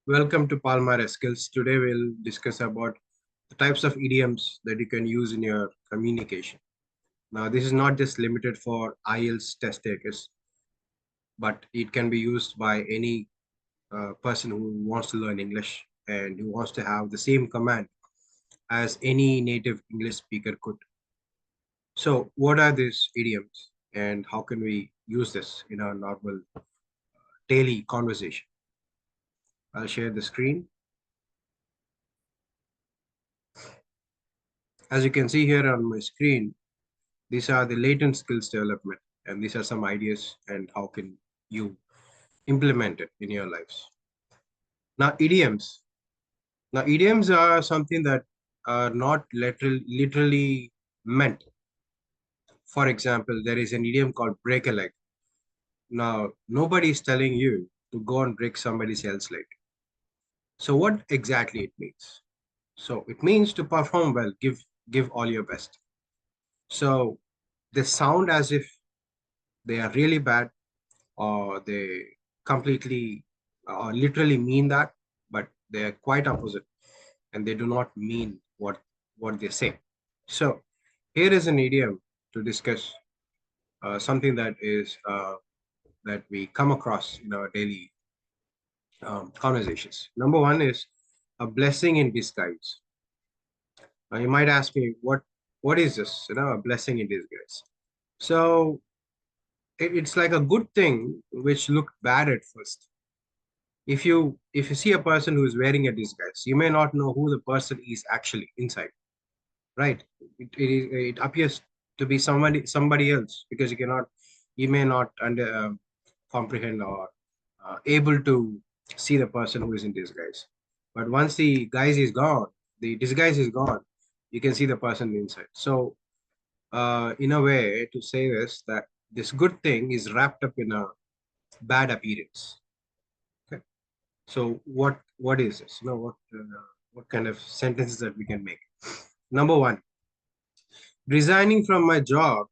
Welcome to Palmar Skills. Today we'll discuss about the types of idioms that you can use in your communication. Now, this is not just limited for IELTS test takers, but it can be used by any person who wants to learn English and who wants to have the same command as any native English speaker could. So, what are these idioms and how can we use this in our normal daily conversation? I'll share the screen. As you can see here on my screen, these are the latent skills development, and these are some ideas and how can you implement it in your lives. Now, idioms. Now, idioms are something that are not literally meant. For example, there is an idiom called break a leg. Now, nobody is telling you to go and break somebody else's leg. So, what exactly it means? So, it means to perform well, give all your best. So, they sound as if they are really bad or they completely or literally mean that, but they are quite opposite and they do not mean what they say. So here is an idiom to discuss something that is that we come across in our daily conversations. Number one is a blessing in disguise. Now you might ask me what is this? A blessing in disguise. So it's like a good thing which looked bad at first. If you see a person who is wearing a disguise, you may not know who the person is actually inside, right? It appears to be somebody else because you may not comprehend or able to see the person who is in disguise. But once the guise is gone, the disguise is gone, you can see the person inside. So in a way to say this, that this good thing is wrapped up in a bad appearance. Okay. So what is this? What kind of sentences that we can make? Number one, resigning from my job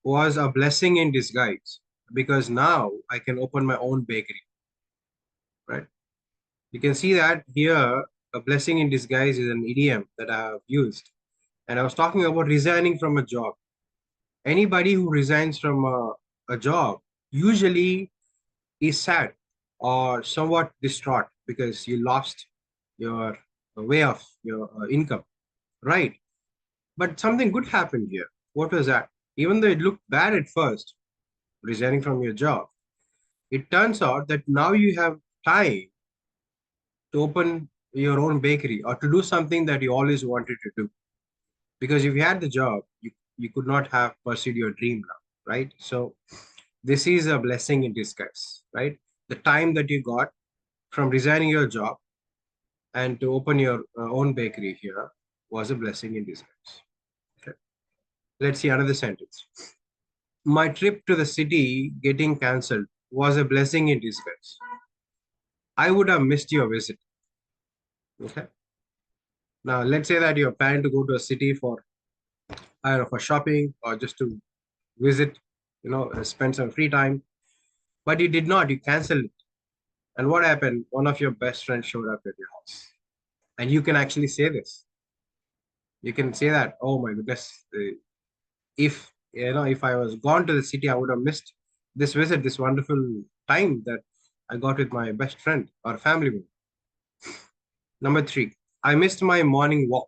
was a blessing in disguise because now I can open my own bakery. Right? You can see that here a blessing in disguise is an idiom that I have used, and I was talking about resigning from a job. Anybody who resigns from a job usually is sad or somewhat distraught because you lost your way of your income, right? But something good happened here. What was that? Even though it looked bad at first, resigning from your job, it turns out that now you have time to open your own bakery or to do something that you always wanted to do. Because if you had the job, you could not have pursued your dream now, right? So this is a blessing in disguise, right? The time that you got from resigning your job and to open your own bakery here was a blessing in disguise. Okay. Let's see another sentence. My trip to the city getting cancelled was a blessing in disguise. I would have missed your visit. Okay. Now, let's say that you're planning to go to a city for, I don't know, for shopping or just to visit, spend some free time, but you did not. You canceled it. And what happened? One of your best friends showed up at your house, and you can actually say this. You can say that, oh my goodness, if I was gone to the city, I would have missed this visit, this wonderful time that I got with my best friend or family member. Number three, I missed my morning walk.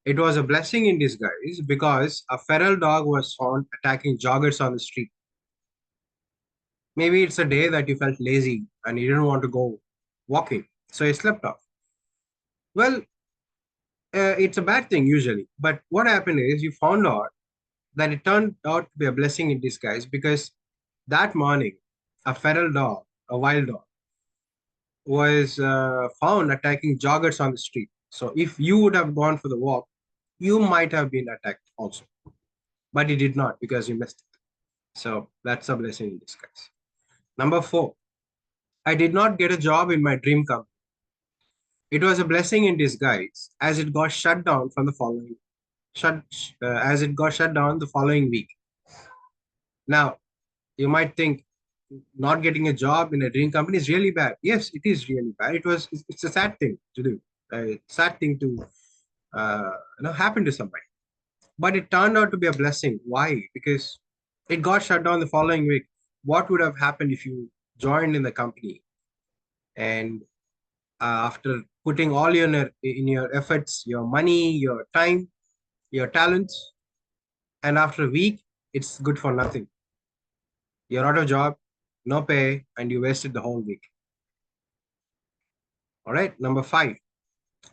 It was a blessing in disguise because a feral dog was found attacking joggers on the street. Maybe it's a day that you felt lazy and you didn't want to go walking, so you slept off. Well, it's a bad thing usually, but what happened is you found out that it turned out to be a blessing in disguise because that morning, a feral dog, a wild dog, was found attacking joggers on the street. So if you would have gone for the walk, you might have been attacked also, but you did not because you missed it. So that's a blessing in disguise. Number four, I did not get a job in my dream company. It was a blessing in disguise as it got shut down from the following shut as it got shut down the following week. Now, you might think, not getting a job in a dream company is really bad. Yes, it is really bad. It's a sad thing to do. Sad thing to happen to somebody. But it turned out to be a blessing. Why? Because it got shut down the following week. What would have happened if you joined in the company and after putting all in your efforts, your money, your time, your talents, and after a week, it's good for nothing. You're out of job, no pay, and you wasted the whole week. All right. Number 5.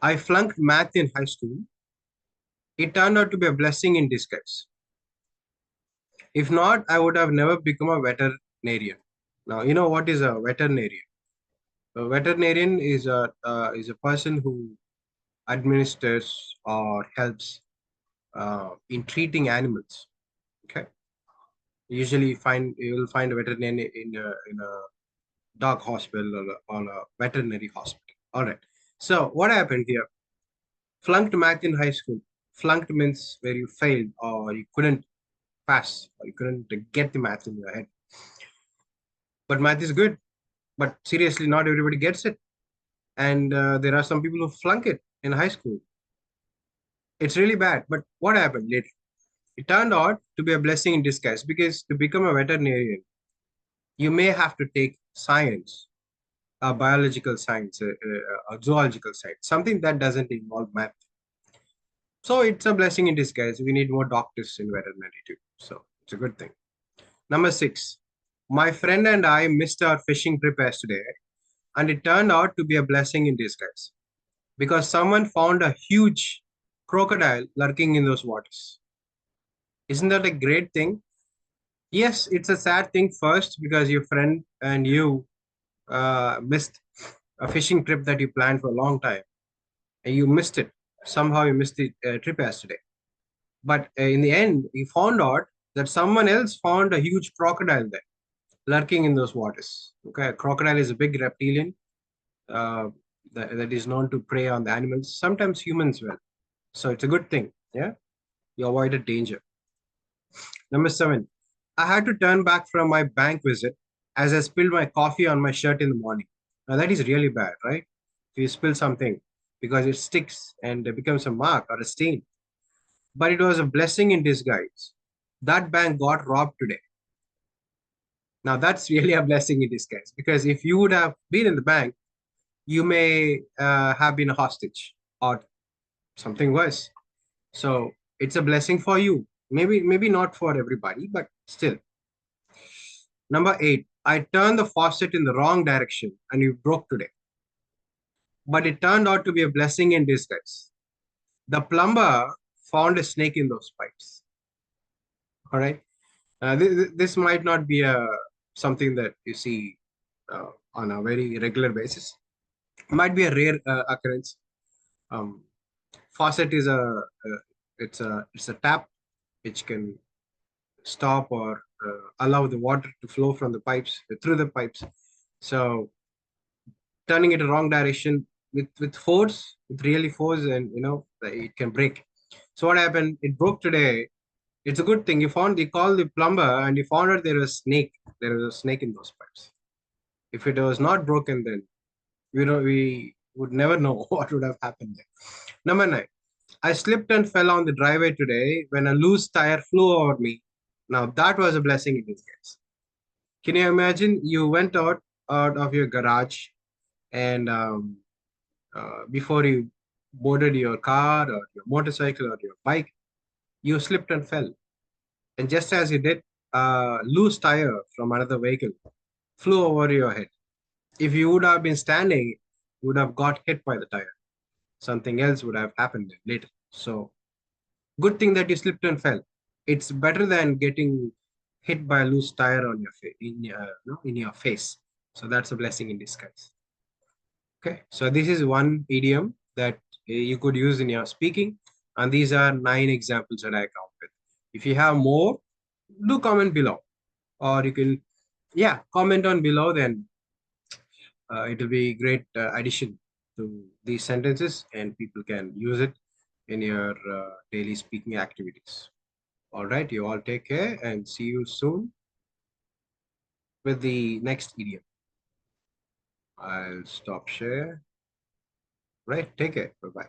I flunked math in high school. It turned out to be a blessing in disguise. If not, I would have never become a veterinarian. Now, you know what is a veterinarian? A veterinarian is a person who administers or helps in treating animals. Okay, you will find a veterinarian in a dog hospital or a veterinary hospital. All right. So what happened here? Flunked math in high school. Flunked means where you failed or you couldn't pass or you couldn't get the math in your head. But math is good. But seriously, not everybody gets it. And there are some people who flunk it in high school. It's really bad. But what happened later? It turned out to be a blessing in disguise because to become a veterinarian, you may have to take science, biological science, zoological science, something that doesn't involve math. So it's a blessing in disguise. We need more doctors in veterinary too. So it's a good thing. Number 6, my friend and I missed our fishing trip yesterday, and it turned out to be a blessing in disguise because someone found a huge crocodile lurking in those waters. Isn't that a great thing? Yes, it's a sad thing first because your friend and you missed a fishing trip that you planned for a long time and you missed it. Somehow you missed the trip yesterday. But in the end, you found out that someone else found a huge crocodile there lurking in those waters. Okay, a crocodile is a big reptilian uh, that is known to prey on the animals, sometimes humans well. So it's a good thing. Yeah, you avoided danger. Number 7, I had to turn back from my bank visit as I spilled my coffee on my shirt in the morning. Now that is really bad, right? If you spill something because it sticks and it becomes a mark or a stain. But it was a blessing in disguise. That bank got robbed today. Now that's really a blessing in disguise because if you would have been in the bank, you may have been a hostage or something worse. So it's a blessing for you. Maybe not for everybody, but still. Number 8, I turned the faucet in the wrong direction and it broke today. But it turned out to be a blessing in disguise. The plumber found a snake in those pipes. All right. This might not be something that you see on a very regular basis. It might be a rare occurrence. Um, Faucet is it's a tap which can stop or allow the water to flow from the pipes through the pipes. So turning it the wrong direction with force, with really force, and it can break. So what happened? It broke today. It's a good thing you called the plumber and you found out there was snake. There was a snake in those pipes. If it was not broken, then we would never know what would have happened there. Number 9, I slipped and fell on the driveway today when a loose tire flew over me. Now that was a blessing in disguise. Can you imagine? You went out of your garage and before you boarded your car or your motorcycle or your bike, you slipped and fell. And just as you did, a loose tire from another vehicle flew over your head. If you would have been standing, you would have got hit by the tire. Something else would have happened later. So, good thing that you slipped and fell. It's better than getting hit by a loose tire on your in your face. So that's a blessing in disguise. Okay, so this is one idiom that you could use in your speaking, and these are 9 examples that I come with. If you have more, do comment below, or you can, yeah, comment on below. Then it will be great addition to these sentences, and people can use it in your daily speaking activities. All right, you all take care and see you soon. with the next idiom. I'll stop share. Right. Take care. Bye bye.